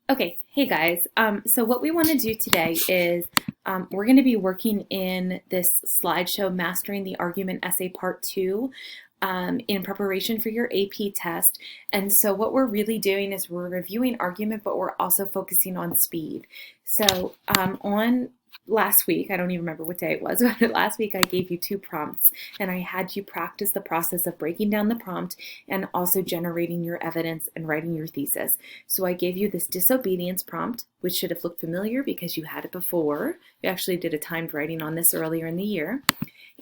Okay, hey guys. So what we want to do today is we're going to be working in this slideshow, Mastering the Argument Essay Part 2, in preparation for your AP test. And so what we're really doing is we're reviewing argument, but we're also focusing on speed. So on last week, I don't even remember what day it was, but last week I gave you 2 prompts and I had you practice the process of breaking down the prompt and also generating your evidence and writing your thesis. So I gave you this disobedience prompt, which should have looked familiar because you had it before. We actually did a timed writing on this earlier in the year.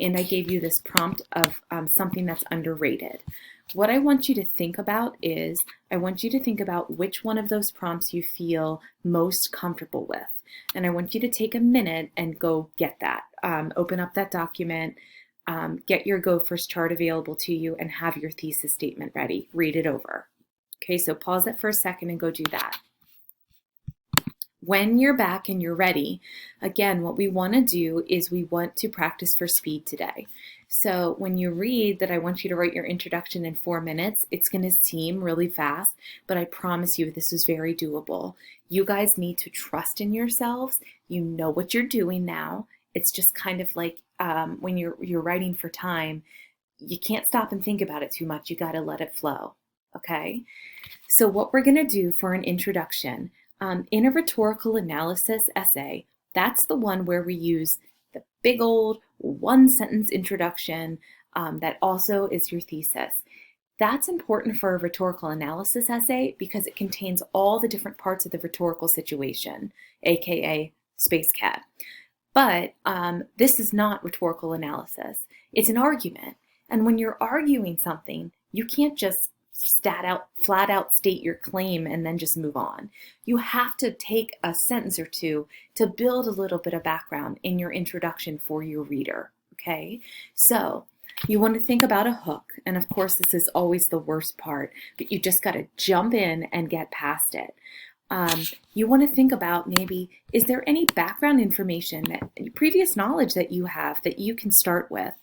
And I gave you this prompt of something that's underrated. What I want you to think about is, I want you to think about which one of those prompts you feel most comfortable with. And I want you to take a minute and go get that. Open up that document, get your Go First chart available to you, and have your thesis statement ready. Read it over. Okay, so pause it for a second and go do that. When you're back and you're ready, again, what we want to do is we want to practice for speed today. So when you read that I want you to write your introduction in 4 minutes, it's going to seem really fast, but I promise you this is very doable. You guys need to trust in yourselves. You know what you're doing now. It's just kind of like when you're writing for time, you can't stop and think about it too much. You got to let it flow. Okay? So what we're going to do for an introduction, in a rhetorical analysis essay, that's the one where we use the big old 1-sentence introduction that also is your thesis. That's important for a rhetorical analysis essay because it contains all the different parts of the rhetorical situation, aka space cat. But this is not rhetorical analysis. It's an argument. And when you're arguing something, you can't just flat out state your claim and then just move on. You have to take a sentence or two to build a little bit of background in your introduction for your reader, okay? So you want to think about a hook, and of course this is always the worst part, but you just got to jump in and get past it. You want to think about maybe, is there any background information, that previous knowledge that you have that you can start with?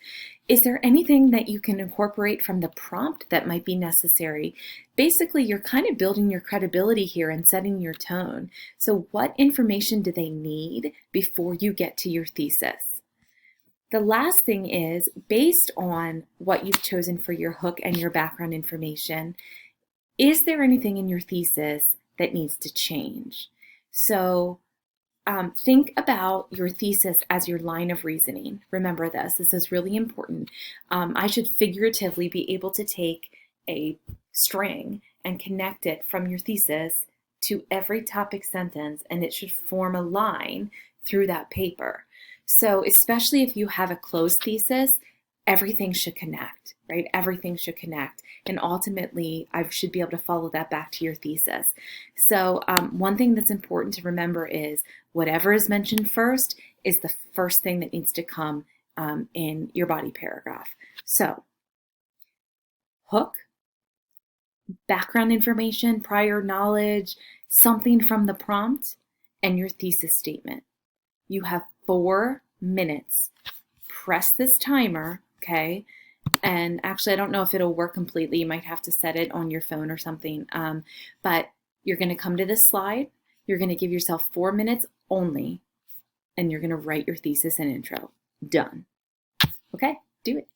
Is there anything that you can incorporate from the prompt that might be necessary? Basically, you're kind of building your credibility here and setting your tone. So what information do they need before you get to your thesis? The last thing is, based on what you've chosen for your hook and your background information, is there anything in your thesis that needs to change? So think about your thesis as your line of reasoning. Remember this. This is really important. I should figuratively be able to take a string and connect it from your thesis to every topic sentence, and it should form a line through that paper. So especially if you have a closed thesis, everything should connect, right? Everything should connect. And ultimately, I should be able to follow that back to your thesis. So one thing that's important to remember is whatever is mentioned first is the first thing that needs to come in your body paragraph. So hook, background information, prior knowledge, something from the prompt, and your thesis statement. You have 4 minutes. Press this timer, okay? And actually, I don't know if it'll work completely. You might have to set it on your phone or something. But you're going to come to this slide. You're going to give yourself 4 minutes only, and you're going to write your thesis and intro. Done. Okay, do it.